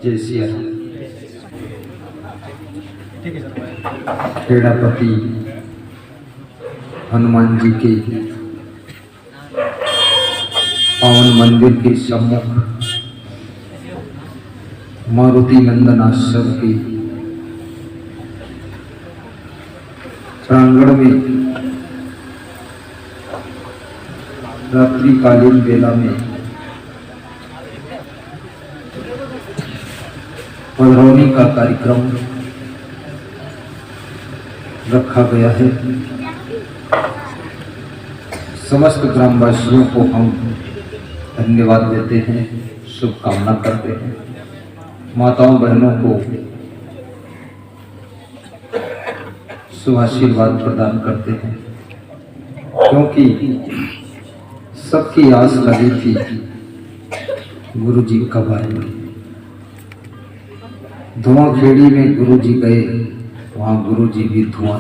जय सिया खेड़ापति हनुमान जी के पावन मंदिर के सम्मुख मारुति नंदन आश्रम के प्रांगण में रात्रिकालीन बेला में पधरौनी का कार्यक्रम रखा गया है। समस्त ग्रामवासियों को हम धन्यवाद देते हैं, शुभकामना करते हैं। माताओं बहनों को शुभाशीर्वाद प्रदान करते हैं, क्योंकि सबकी आस लगी थी गुरु जी कब आएंगे। धुआंखेड़ी में गुरु जी गए, वहां गुरु जी भी धुआं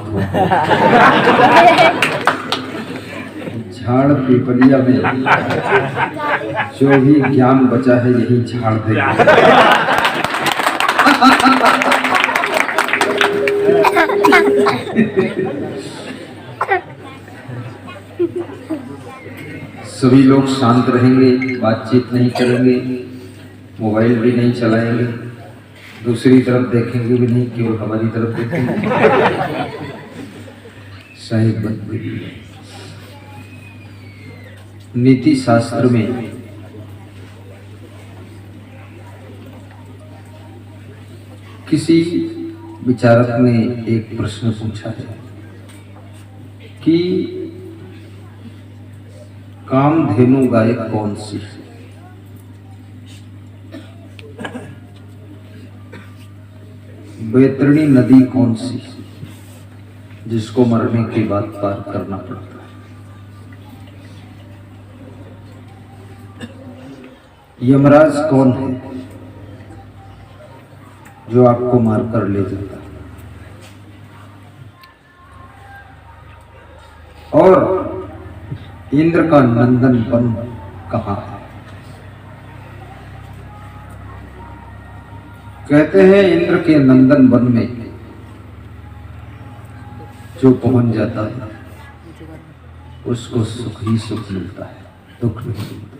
झाड़ पीपलिया में जो भी ज्ञान बचा है यही झाड़ दे। सभी लोग शांत रहेंगे, बातचीत नहीं करेंगे, मोबाइल भी नहीं चलाएंगे, दूसरी तरफ देखेंगे भी नहीं, केवल हमारी तरफ देखेंगे। साहिब बंदी नीति शास्त्र में किसी विचारक ने एक प्रश्न पूछा है कि कामधेनु गाय कौन सी, बैतरणी नदी कौन सी जिसको मरने के बाद पार करना पड़ता है। यमराज कौन है जो आपको मारकर ले जाता है, और इंद्र का नंदन वन कहाँ है। कहते हैं इंद्र के नंदन वन में जो पहुंच जाता है उसको सुख ही सुख मिलता है, दुख नहीं मिलता।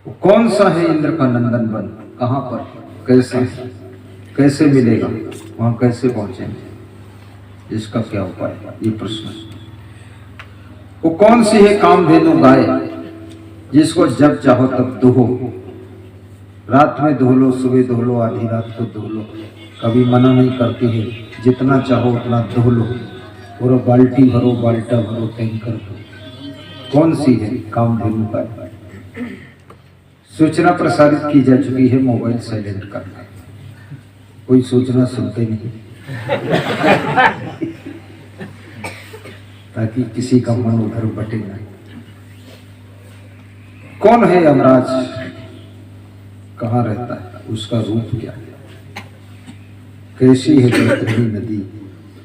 वो कौन सा है इंद्र का नंदन वन, कहां पर, कैसे मिलेगा, वहां कैसे पहुंचेंगे, इसका क्या उपाय है, ये प्रश्न। वो कौन सी है कामधेनु गाय जिसको जब चाहो तब दुहो, रात में धो लो, सुबह धो लो, आधी रात को धो लो, कभी मना नहीं करती है, जितना चाहो उतना धो लो, और बाल्टी भरो, बाल्टा भरो, टैंकर भरो। कौन सी है कामधेनु गाय। सूचना प्रसारित की जा चुकी है, मोबाइल साइलेंट करना, कोई सूचना सुनते नहीं ताकि किसी का मन उधर बटे नहीं। कौन है यमराज, कहाँ रहता है, उसका रूप क्या है, कैसी है बैतरणी नदी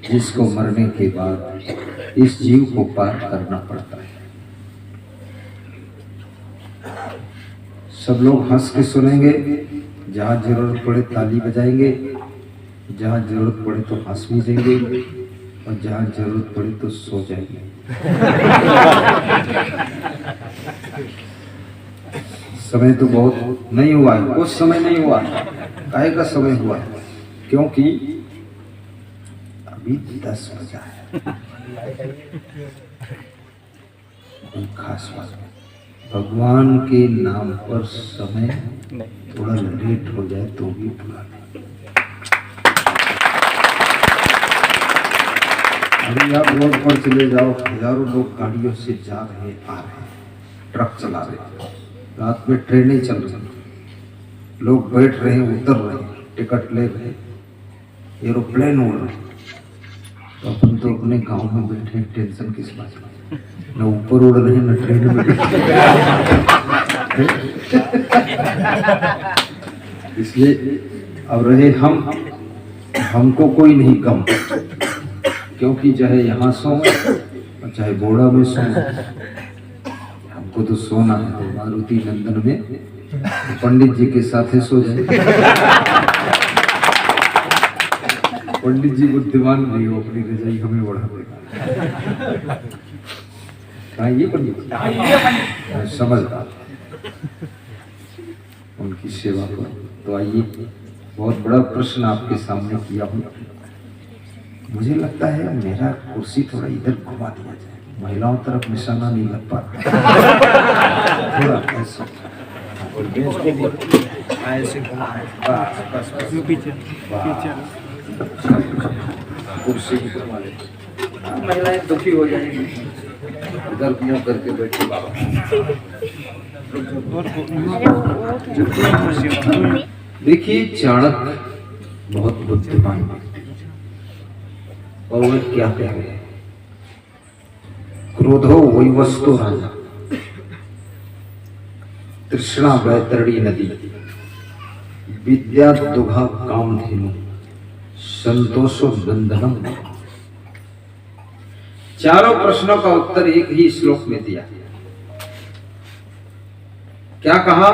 जिसको मरने के बाद इस जीव को पार करना पड़ता है। सब लोग हंस के सुनेंगे, जहां जरूरत पड़े ताली बजाएंगे, जहां जरूरत पड़े तो हंस भी देंगे, और जहां जरूरत पड़े तो सो जाएंगे। समय तो बहुत नहीं हुआ है, कुछ समय नहीं हुआ, काहे का समय हुआ है, क्योंकि अभी 10 बजा है। कोई खास बात, भगवान के नाम पर समय थोड़ा लेट हो जाए तो भी बुरा नहीं। अभी आप रोड पर चले जाओ, हजारों लोग गाड़ियों से जा रहे, आ रहे, ट्रक चला रहे, रात में ट्रेनें चल रही, लोग बैठ रहे हैं, उतर रहे हैं, टिकट ले रहे, एरोप्लेन उड़ रहे, तो अपन तो अपने गांव में बैठे, टेंशन किस बात की, न ऊपर उड़ रहे न ट्रेन में बैठे। इसलिए अब रहे हमको कोई नहीं गम, क्योंकि चाहे यहाँ सोए और चाहे बोड़ा में सोए, हमको तो सोना है। तो मारुति नंदन में पंडित जी के साथ ही सो जाए। पंडित जी बुद्धिमान नहीं हो, अपनी रजाई हमें बढ़ा देगा। ये पंडित जी समझदार, उनकी सेवा करो। तो आइए, बहुत बड़ा प्रश्न आपके सामने किया हूँ। मुझे लगता है मेरा कुर्सी थोड़ा इधर घुमा दिया जाए, महिलाओं तरफ निशाना नहीं लग पाता। थोड़ा ऐसा ऐसे कुर्सी की घुमा ले, महिलाएं दुखी हो जाएंगी। इधर मुंह करके बैठे बाबा। देखिए, चाणक्य बहुत बुद्धिमान व्यक्ति, और वह क्या कह रहे हैं? क्रोधो वैवस्तो राजा, तृष्णा वैतरणी नदी, विद्या दुघा कामधेनु, संतोषो नंदनम। चारों प्रश्नों का उत्तर एक ही श्लोक में दिया। क्या कहा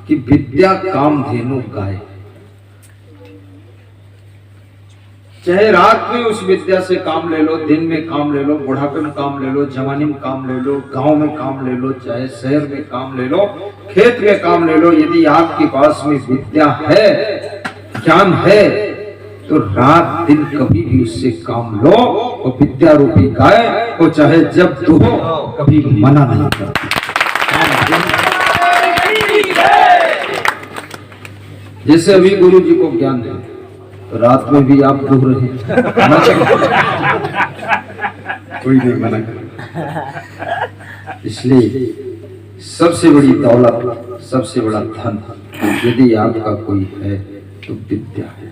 कि विद्या कामधेनु गाय। चाहे रात में उस विद्या से काम ले लो, दिन में काम ले लो, बुढ़ापे में काम ले लो, जवानी में काम ले लो, गांव में काम ले लो, चाहे शहर में काम ले लो, खेत में काम ले लो। यदि आपके पास में विद्या है, ज्ञान है, तो रात दिन कभी भी उससे काम लो। और विद्या रूपी गाय को चाहे जब दो, कभी मना नहीं करती। जैसे अभी गुरु जी को ज्ञान दे, तो रात में भी आप दूर रहे, कोई नहीं मना कर। इसलिए सबसे बड़ी दौलत, सबसे बड़ा धन यदि आपका कोई है तो विद्या है।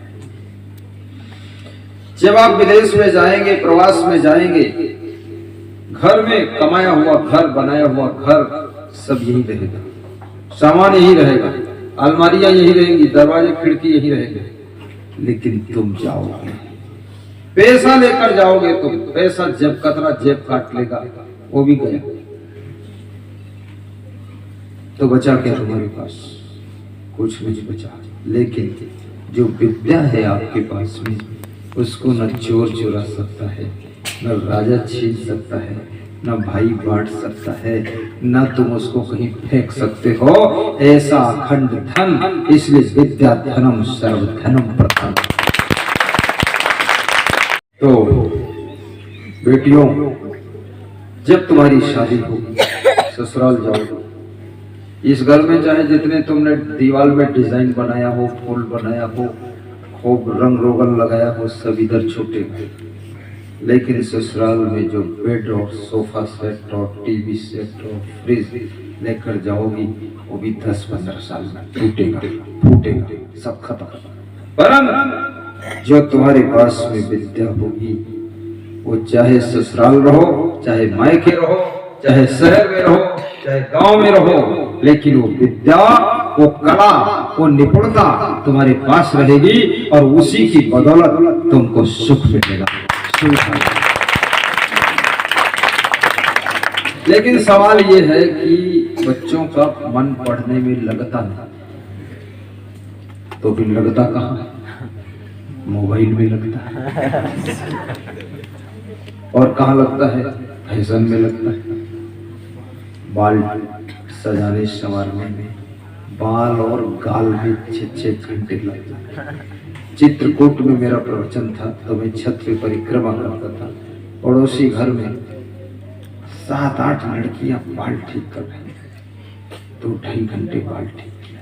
जब आप विदेश में जाएंगे, प्रवास में जाएंगे, घर में कमाया हुआ घर, बनाया हुआ घर सब यही रहेगा, सामान यही रहेगा, अलमारियां यही रहेंगी, दरवाजे खिड़की यही रहेंगे। लेकिन तुम जाओगे, पैसा लेकर जाओगे, तो पैसा जब कतरा जेब काट लेगा, वो भी गया। तो बचा क्या तुम्हारे पास? कुछ नहीं बचा। लेकिन जो विद्या है आपके पास में, उसको न चोर चुरा सकता है, न राजा छीन सकता है, न भाई बांट सकता है, न तुम उसको कहीं फेंक सकते हो। ऐसा अखंड धन, इसलिए विद्या धनम सर्वधनम प्रथम। तो बेटियों, जब तुम्हारी शादी होगी, ससुराल जाओगे, इस घर में चाहे जितने तुमने दीवार में डिजाइन बनाया हो, फूल बनाया हो, खूब रंग रोगन लगाया हो, सब इधर छूटेगा। लेकिन ससुराल में जो बेड और सोफा सेट और टीवी सेट और फ्रिज लेकर जाओगी, वो भी 10-15 साल में टूटेगा, फूटेगा, सब खत्म। परंतु जो तुम्हारे पास में विद्या होगी, वो चाहे ससुराल रहो, चाहे मायके रहो, चाहे शहर में रहो, चाहे गांव में रहो, लेकिन वो विद्या, वो कला, वो निपुणता तुम्हारे पास रहेगी, और उसी की बदौलत तुमको सुख मिलेगा। लेकिन सवाल ये है कि बच्चों का मन पढ़ने में लगता नहीं, तो फिर लगता कहाँ? मोबाइल में लगता है। और कहाँ लगता है? फैशन में लगता है, बाल सजाने संवारने में, बाल और गाल में 6-6 घंटे लगता है। चित्रकूट में मेरा प्रवचन था, तो मैं छत पे परिक्रमा करता था। पड़ोसी घर में 7-8 लड़कियां बाल ठीक कर रही, 2-2.5 घंटे बाल ठीक किया।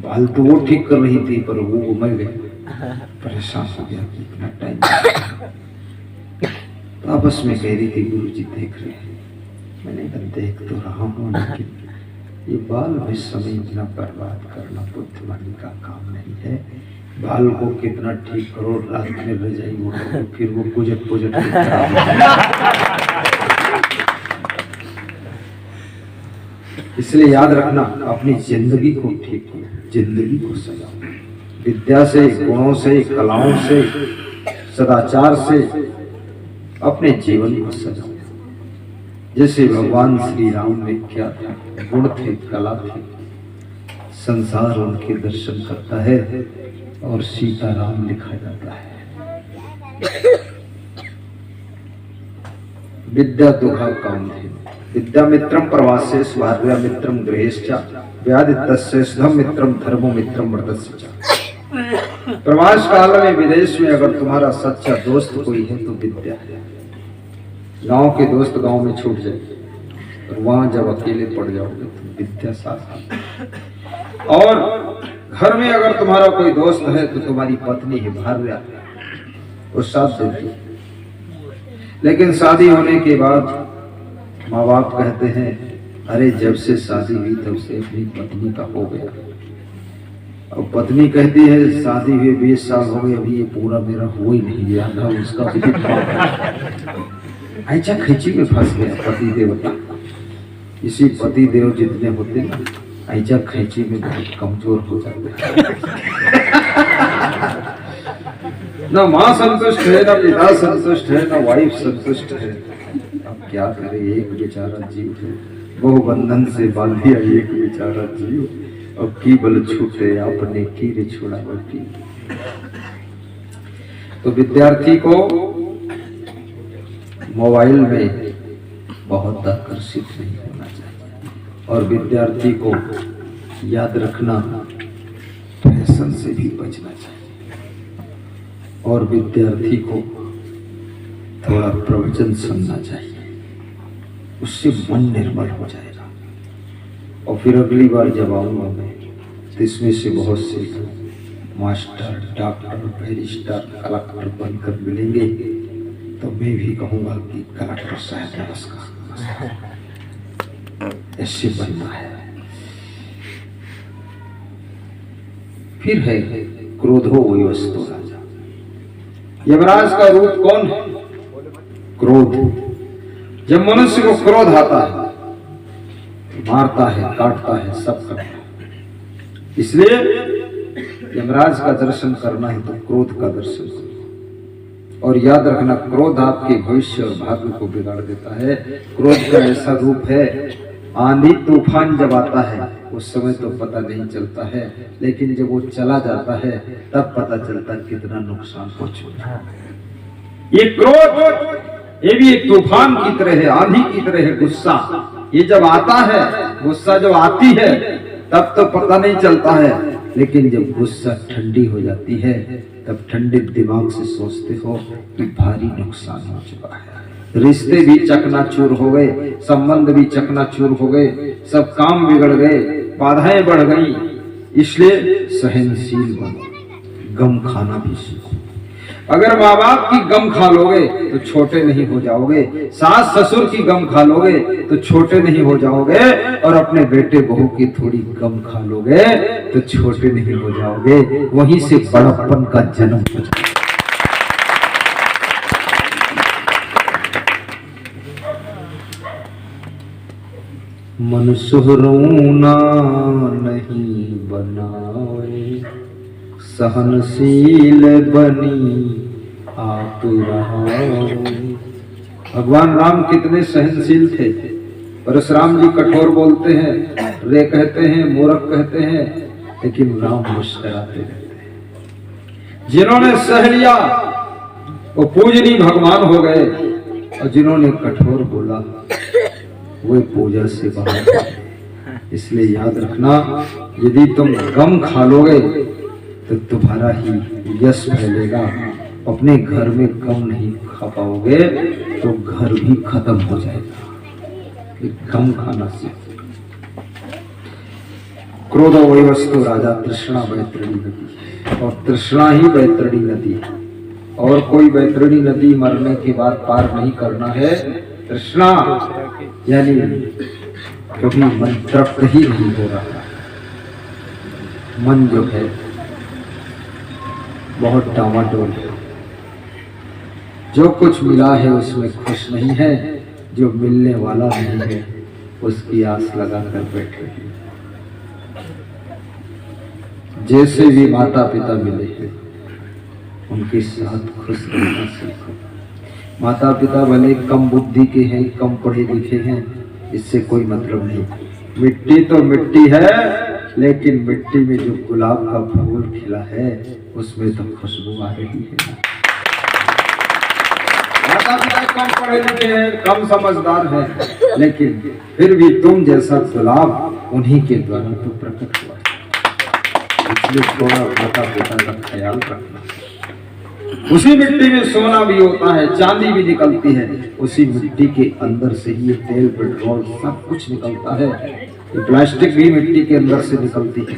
बाल तो वो ठीक कर रही थी, पर वो मर गए, परेशान हो गया कि इतना टाइम। तो आपस में कह रही थी, गुरुजी देख रहे हैं। मैंने कहा देख तो रहा हूँ, लेकिन ये बाल में समय इतना बर्बाद करना बुद्धिमानी का काम नहीं है। बाल को कितना ठीक करो, रात में रजाई ओढ़ो, फिर वो पुजट इसलिए याद रखना, अपनी जिंदगी को ठीक करो, जिंदगी को सजाओ, विद्या से, गुणों से, कलाओं से, सदाचार से अपने जीवन को सजाओ। जैसे भगवान श्री राम में क्या था? गुण थे, कला थी, संसार उनके दर्शन करता है और सीताराम लिखा जाता है। विद्या दुघा कामधेनु विद्या मित्रम प्रवासे स्वार्या मित्रम गृहेश्च व्यादितस्य सुधम मित्रम धर्मो मित्रम मृतस्य च। प्रवास काल में विदेश में अगर तुम्हारा सच्चा दोस्त कोई है तो विद्या है। गांव के दोस्त गांव में छूट जाए और वहां जब अकेले पड़ जाओगे तो विद्या साथ। और घर में अगर तुम्हारा कोई दोस्त है तो तुम्हारी पत्नी है भार्या, वो साथ देती है। लेकिन शादी होने के बाद माँ बाप कहते हैं अरे जब से शादी हुई तब से अपनी पत्नी का हो गया। और पत्नी कहती है शादी हुए 20 साल हो गए अभी ये पूरा मेरा हो ही नहीं गया था उसका ऐसा खिंची में फंस गया पति देवता। इसी पति देव जितने होते ना ऐसा खिंची में बहुत कमजोर हो जाते ना माँ संतुष्ट है ना पिता संतुष्ट है ना वाइफ संतुष्ट है। अब क्या करे, एक बेचारा जीव है बहु बंधन से बांधिया एक बेचारा जीव अब की बल छूटे आपने कीरे छोड़ा बल्कि। तो विद्यार्थी को मोबाइल में बहुत आकर्षित नहीं होना चाहिए और विद्यार्थी को याद रखना फैशन से भी बचना चाहिए और विद्यार्थी को थोड़ा प्रवचन सुनना चाहिए, उससे मन निर्मल हो जाएगा। और फिर अगली बार जब आऊंगा मैं तो इसमें से बहुत से मास्टर डॉक्टर बैरिस्टर कलेक्टर बनकर मिलेंगे तो मैं भी कहूंगा कि कलेक्टर साहब नमस्कार, ऐसे बनना है। फिर है क्रोधो वयस्तु राजा। यमराज का रूप कौन है? क्रोध। जब मनुष्य को क्रोध आता है मारता है काटता है सब करता है। इसलिए यमराज का दर्शन करना है तो क्रोध का दर्शन करो। और याद रखना क्रोध आपके भविष्य और भाग्य को बिगाड़ देता है। क्रोध का ऐसा रूप है आंधी तूफान जब आता है उस समय तो पता नहीं चलता है, लेकिन जब वो चला जाता है तब पता चलता है कितना नुकसान हो चुका है। ये क्रोध ये भी एक तूफान की तरह है, आंधी की तरह है। गुस्सा ये जब आता है, गुस्सा जब आती है तब तो पता नहीं चलता है, लेकिन जब गुस्सा ठंडी हो जाती है तब ठंडे दिमाग से सोचते हो कि भारी नुकसान हो चुका है। रिश्ते भी चकनाचूर हो गए, संबंध भी चकनाचूर हो गए, सब काम बिगड़ गए, बाधाएं बढ़ गई। इसलिए सहनशील बनो, गम खाना भी सीखो। अगर माँ बाप की गम खा लोगे तो छोटे नहीं हो जाओगे, सास ससुर की गम खा लोगे तो छोटे नहीं हो जाओगे, और अपने बेटे बहू की थोड़ी गम खा लोगे तो छोटे नहीं हो जाओगे। वहीं से बड़प्पन का जन्म हो जाएगा। मन सुहरोना नहीं बनाए, सहनशील बनी आप रहाओ। भगवान राम कितने सहनशील थे। परशुराम जी कठोर बोलते हैं, रे कहते हैं, मूर्ख कहते हैं, लेकिन राम मुस्कुराते रहते हैं। जिन्होंने सह लिया वो पूजनीय भगवान हो गए, और जिन्होंने कठोर बोला वो पूजा से बाहर। इसलिए याद रखना, यदि तुम गम खा लोगे तो तुम्हारा ही यश फैलेगा। अपने घर में गम नहीं खा पाओगे तो घर भी खत्म हो जाएगा। गम खाना सीखो। क्रोध वयस्तु राजा, तृष्णा वैतरणी नदी, और तृष्णा ही वैतरणी नदी है। और कोई वैतरणी नदी मरने के बाद पार नहीं करना है। तृष्णा यानी क्योंकि मन तृप्त ही नहीं हो रहा, मन जो है बहुत डामाडोल है। जो कुछ मिला है उसमें खुश नहीं है, जो मिलने वाला नहीं है उसकी आस लगाकर बैठे हैं। जैसे भी माता पिता मिले हैं उनके साथ खुश रहना सीखो। माता पिता भले कम बुद्धि के हैं, कम पढ़े लिखे हैं, इससे कोई मतलब नहीं। मिट्टी तो मिट्टी है, लेकिन मिट्टी में जो गुलाब का फूल खिला है उसमें तो खुशबू आ रही है। माता पिता कम पढ़े लिखे हैं, कम समझदार हैं, लेकिन फिर भी तुम जैसा गुलाब उन्हीं के द्वारा तो प्रकट हुआ है। इसलिए थोड़ा माता पिता का ख्याल रखना। उसी मिट्टी में सोना भी होता है, चांदी भी निकलती है, उसी मिट्टी के अंदर से ही तेल पेट्रोल सब कुछ निकलता है। ये प्लास्टिक भी मिट्टी के अंदर से निकलती है,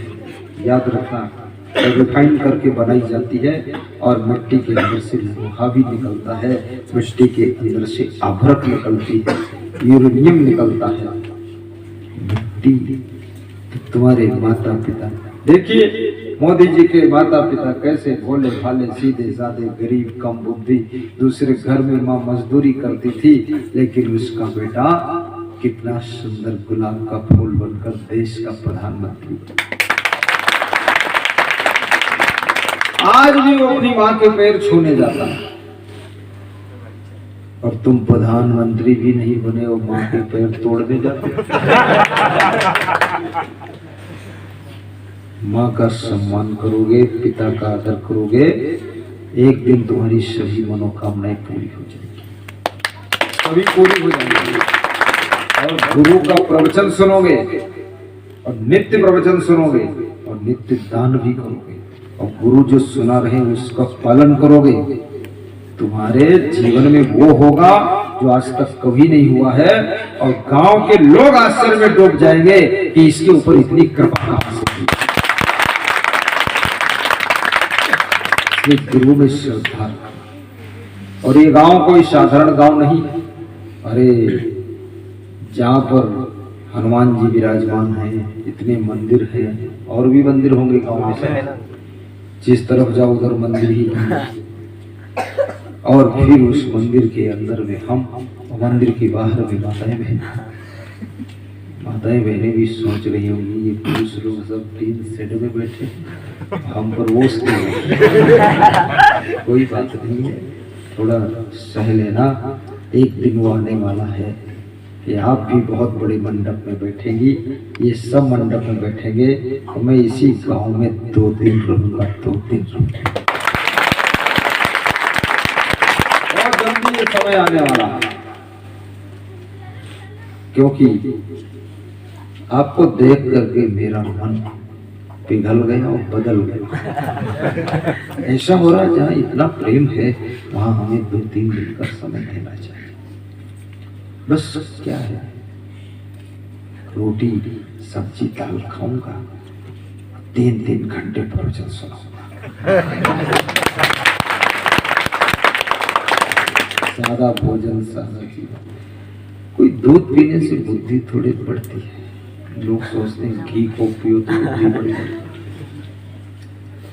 याद रखना। रिफाइन करके बनाई जाती है और मिट्टी के अंदर से लोहा भी निकलता है, मिट्टी के अंदर से आभरक निकलती है, यूरेनियम निकलता है। मिट्टी तो तुम्हारे माता पिता, देखिए मोदी जी के माता पिता कैसे भोले भाले सीधे साधे गरीब कम बुद्धि, दूसरे घर में माँ मजदूरी करती थी, लेकिन उसका बेटा कितना सुंदर गुलाब का फूल बनकर देश का प्रधानमंत्री। आज भी वो अपनी माँ के पैर छूने जाता है, और तुम प्रधानमंत्री भी नहीं बने और माँ के पैर तोड़ने जाते। माँ का सम्मान करोगे, पिता का आदर करोगे, एक दिन तुम्हारी सभी मनोकामनाएं पूरी हो जाएगी, सभी पूरी हो जाएगी। और गुरु का प्रवचन सुनोगे और नित्य प्रवचन सुनोगे और नित्य दान भी करोगे, और गुरु जो सुना रहे उसका पालन करोगे, तुम्हारे जीवन में वो होगा जो आज तक कभी नहीं हुआ है। और गांव के लोग आश्चर्य में डूब जाएंगे कि इसके ऊपर इतनी कृपा कहां से हुई। गुरु में श्रद्धा, और ये गांव कोई साधारण गांव नहीं। अरे जहां पर हनुमान जी विराजमान हैं, इतने मंदिर हैं, और भी मंदिर होंगे गांव में से, जिस तरफ जाओ उधर मंदिर ही मंदिर। और फिर उस मंदिर के अंदर में हम, मंदिर के बाहर में माताएं बहनें भी सोच रही होंगी ये पुरुष लोग सब टीन शेड में बैठे, हम पर वो कोई बात नहीं है, थोड़ा सह लेना। एक दिन वो आने वाला है कि आप भी बहुत बड़े मंडप में बैठेंगी, ये सब मंडप में बैठेंगे, और मैं इसी गांव में 2 दिन रहूंगा, 2 दिन रहूंगा। और जल्दी ये समय आने वाला है, क्योंकि आपको देख करके मेरा मन पिघल गया और बदल गया। ऐसा हो रहा है जहाँ इतना प्रेम है वहां हमें 2-3 दिन का समय देना चाहिए। बस क्या है, रोटी सब्जी दाल खाऊंगा, 3-3 घंटे प्रवचन सुनाऊंगा। सादा भोजन, सादा जीवन। कोई दूध पीने से बुद्धि थोड़ी बढ़ती है। लोग सोचते हैं घी को पियो तो बुद्धि बढ़ती है,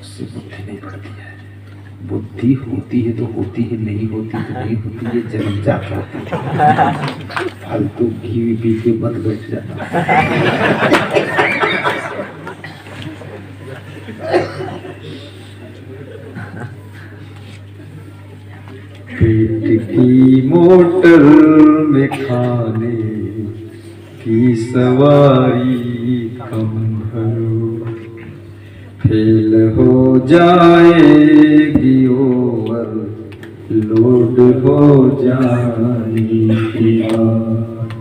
उससे बुद्धि नहीं बढ़ती है। बुद्धि होती है तो होती है, नहीं होती तो नहीं होती, ये जन्मजात होती है। फालतू घी पी के मत बैठ जाना। पेट की मोटर में खाने की सवारी कम भरो, फेल हो जाएगी ओवर लोड हो जाने की बात,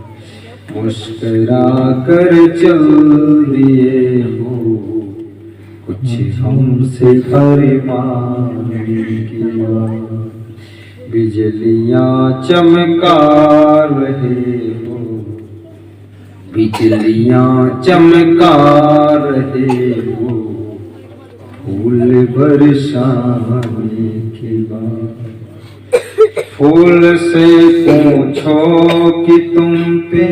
मुस्कुरा कर चल दिए हो कुछ हमसे फरमाने की बात, बिजलियां चमका रहे हो, बिजलियां चमका रहे हो, फूल बरसाने के बाद। फूल से पूछो कि तुम पे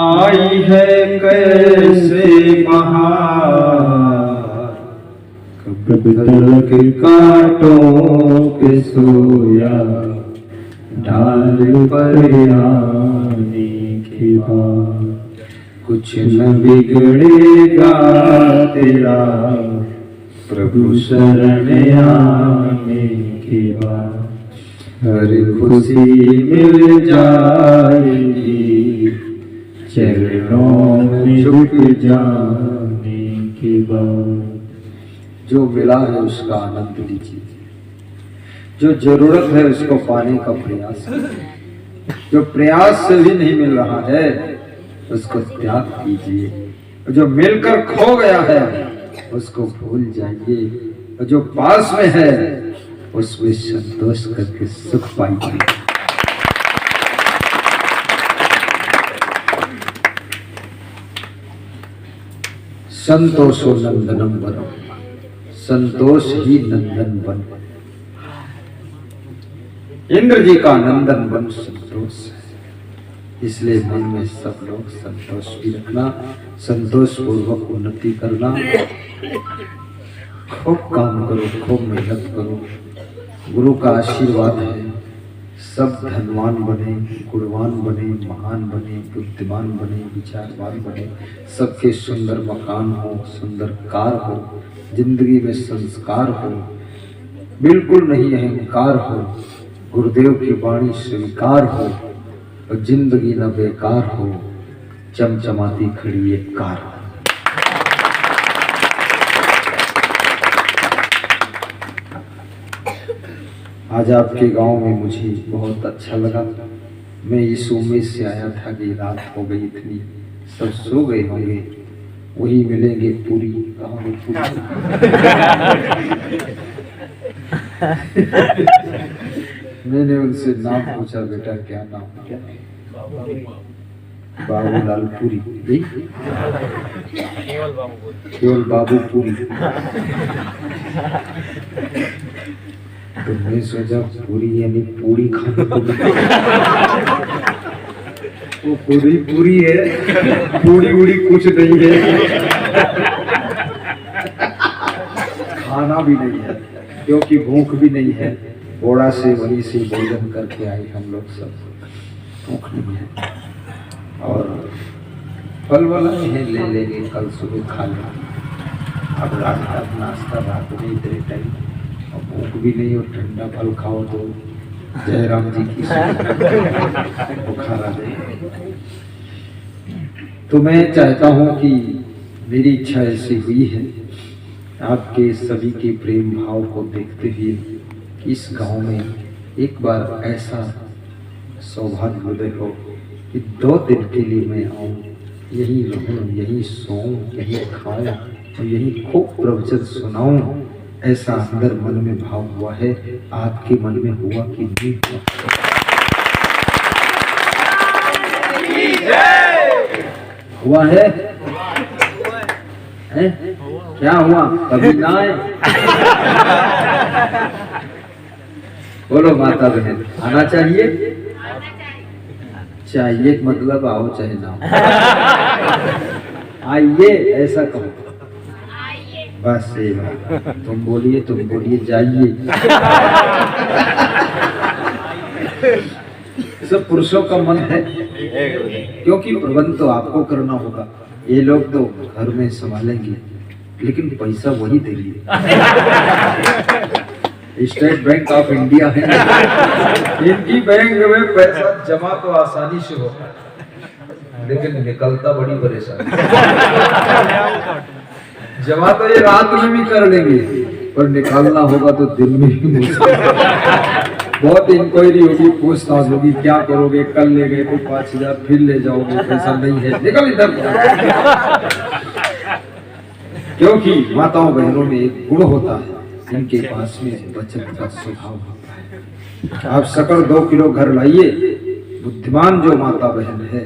आई है कैसे बहार, कब तक कांटों के सोया डाल पर आने के बाद, कुछ न बिगड़ेगा तेरा प्रभु शरण आने के बाद, हर खुशी मिल जाएगी चरणों में झुक जाने की बात। जो मिला है उसका आनंद लीजिए, जो जरूरत है उसको पाने का प्रयास कीजिए, जो प्रयास से भी नहीं मिल रहा है उसको त्याग कीजिए, जो मिलकर खो गया है उसको भूल जाइए, और जो पास में है उसमें संतोष करके सुख पाइए। संतोषो नंदनम वनम, संतोष ही नंदन वन। इंद्र जी का नंदन वन संतोष है, इसलिए मन में सब लोग संतोष भी रखना, संतोष पूर्वक उन्नति करना, खूब काम करो, खूब मेहनत करो। गुरु का आशीर्वाद है, सब धनवान बने, गुणवान बने, महान बने, बुद्धिमान बने, विचारवान बने, सबके सुंदर मकान हो, सुंदर कार हो, जिंदगी में संस्कार हो, बिल्कुल नहीं अहंकार हो, गुरुदेव की वाणी स्वीकार हो, और जिंदगी न बेकार हो, चमचमाती खड़ी एक कार हो। आज आपके गांव में मुझे बहुत अच्छा लगा। मैं इस उम्मीद से आया था कि रात हो गई, इतनी सब सो गए होंगे, वही मिलेंगे पूरी। कहाँ है पूरी? मैंने उनसे नाम पूछा, बेटा क्या नाम? क्या? बाबूलाल पुरी। केवल बाबू पुरी। तो मैं सोचा पूरी यानी पूरी खाने को, वो पूरी पूरी है, पूरी उड़ी कुछ नहीं है, खाना भी नहीं है क्योंकि भूख भी नहीं है। घोड़ा से वहीं से भोजन करके आए हम लोग, सब भूख नहीं है। और फल वाला है, ले लेंगे, कल सुबह खा लेंगे। अब रात का नाश्ता रात में इतने टाइम, और भूख भी नहीं, और ठंडा फल खाओ तो जयराम जी की बुखार आ जाए। तो मैं चाहता हूं कि मेरी इच्छा ऐसी हुई है, आपके सभी के प्रेम भाव को देखते हुए इस गांव में एक बार ऐसा सौभाग्य उदय हो कि 2 दिन के लिए मैं आऊं, यही रहूं, यही सोऊं, यही खाऊं और यही खूब प्रवचन सुनाऊं। ऐसा अंदर मन में भाव हुआ है। आपके मन में हुआ कि नहीं हुआ है? क्या हुआ? कभी ना आए? बोलो माता बहन, आना चाहिए? चाहिए मतलब आओ चाहे ना आइए, ऐसा कहो बस। ये बात तुम बोलिए जाइए। सब पुरुषों का मन है, क्योंकि प्रबंध तो आपको करना होगा। ये लोग तो घर में संभालेंगे, लेकिन पैसा वही देंगे। स्टेट बैंक ऑफ इंडिया है, इनकी बैंक में पैसा जमा तो आसानी से होता है, लेकिन निकलता बड़ी परेशानी। जमा तो ये रात में भी कर लेंगे, पर निकालना होगा तो दिन में ही मुश्किल। बहुत इंक्वायरी होगी, पूछताछ होगी, क्या करोगे, कल ले गए थे 5000, फिर ले जाओगे, पैसा नहीं है, निकल इधर। क्योंकि माताओं बहनों में एक गुण होता है, इनके पास में बचत का स्वभाव होता है। आप सकल 2 किलो घर लाइए, बुद्धिमान जो माता बहन है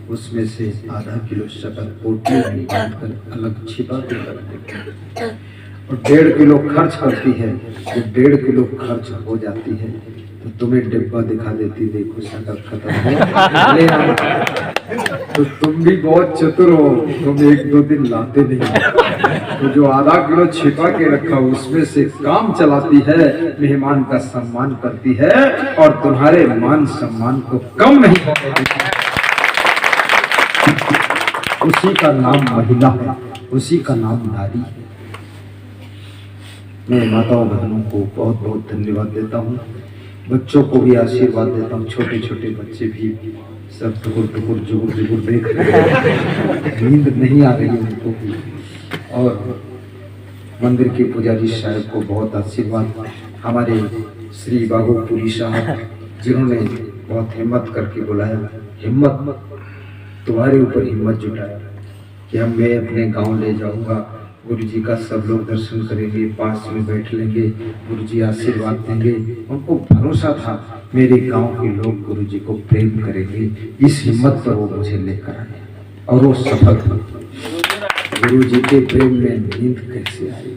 उसमें से आधा किलो शक्कर पोटली में बांधकर अलग छिपा के रख देती है, और 1.5 किलो खर्च करती है। जब 1.5 किलो खर्च हो जाती है तो तुम्हें डिब्बा दिखा देती, देखो शक्कर खत्म है, ले आओ। तो तुम भी बहुत चतुर हो, तुम 1-2 दिन लाते नहीं। तो जो आधा किलो छिपा के रखा उसमें से काम चलाती है, मेहमान का सम्मान करती है, और तुम्हारे मान सम्मान को कम नहीं होने देती। उसी का नाम महिला है, उसी का नाम नारी है। मैं माताओं बहनों को बहुत बहुत धन्यवाद देता हूँ, बच्चों को भी आशीर्वाद देता हूँ। छोटे छोटे बच्चे भी सब टुकुर टुकुर जुगुर जुगुर देख रहे हैं, नींद नहीं आ रही उनको भी। और मंदिर के पुजारी साहब को बहुत आशीर्वाद, हमारे श्री बाबूपुरी साहब जिन्होंने बहुत हिम्मत करके बुलाया, हिम्मत तुम्हारे ऊपर हिम्मत जुटाया कि हम मैं अपने गांव ले जाऊंगा, गुरु जी का सब लोग दर्शन करेंगे, पास में बैठ लेंगे, गुरु जी आशीर्वाद देंगे। उनको भरोसा था मेरे गांव के लोग गुरु जी को प्रेम करेंगे, इस हिम्मत पर वो मुझे लेकर आए और वो सफल हुए। गुरु जी के प्रेम में नींद कैसे आई,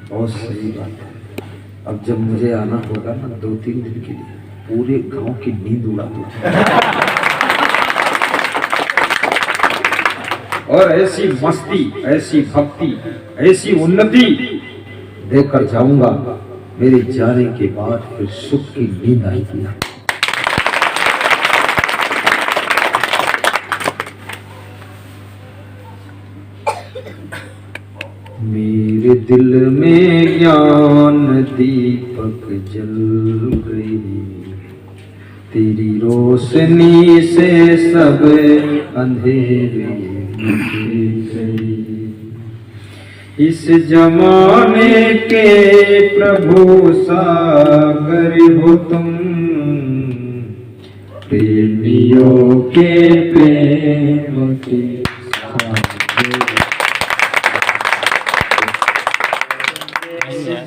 बहुत सही बात है। अब जब मुझे आना होगा ना 2-3 दिन के लिए, पूरे गांव की नींद उड़ा दूंगा और ऐसी मस्ती, ऐसी भक्ति, ऐसी उन्नति देकर जाऊंगा, मेरे जाने के बाद फिर सुख की नींद आएगी। मेरे दिल में ज्ञान दीपक जल गई, तेरी रोशनी से सब अंधेरे मिट गए। इस जमाने के प्रभु सागर हो तुम, प्रेमियों के प्रेम के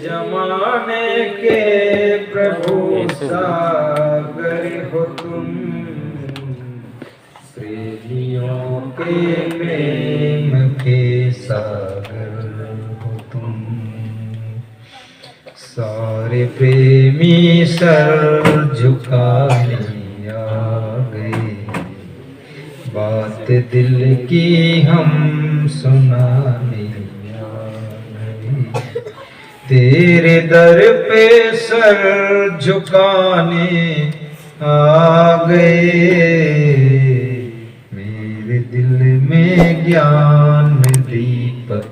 जमाने के प्रभु सागर हो तुम, प्रेमियों के प्रेम के सागर हो तुम। सारे प्रेमी सर झुकाने आ गए, बात दिल की हम सुनाने तेरे दर पे सर झुकाने आ गए। मेरे दिल में ज्ञान दीपक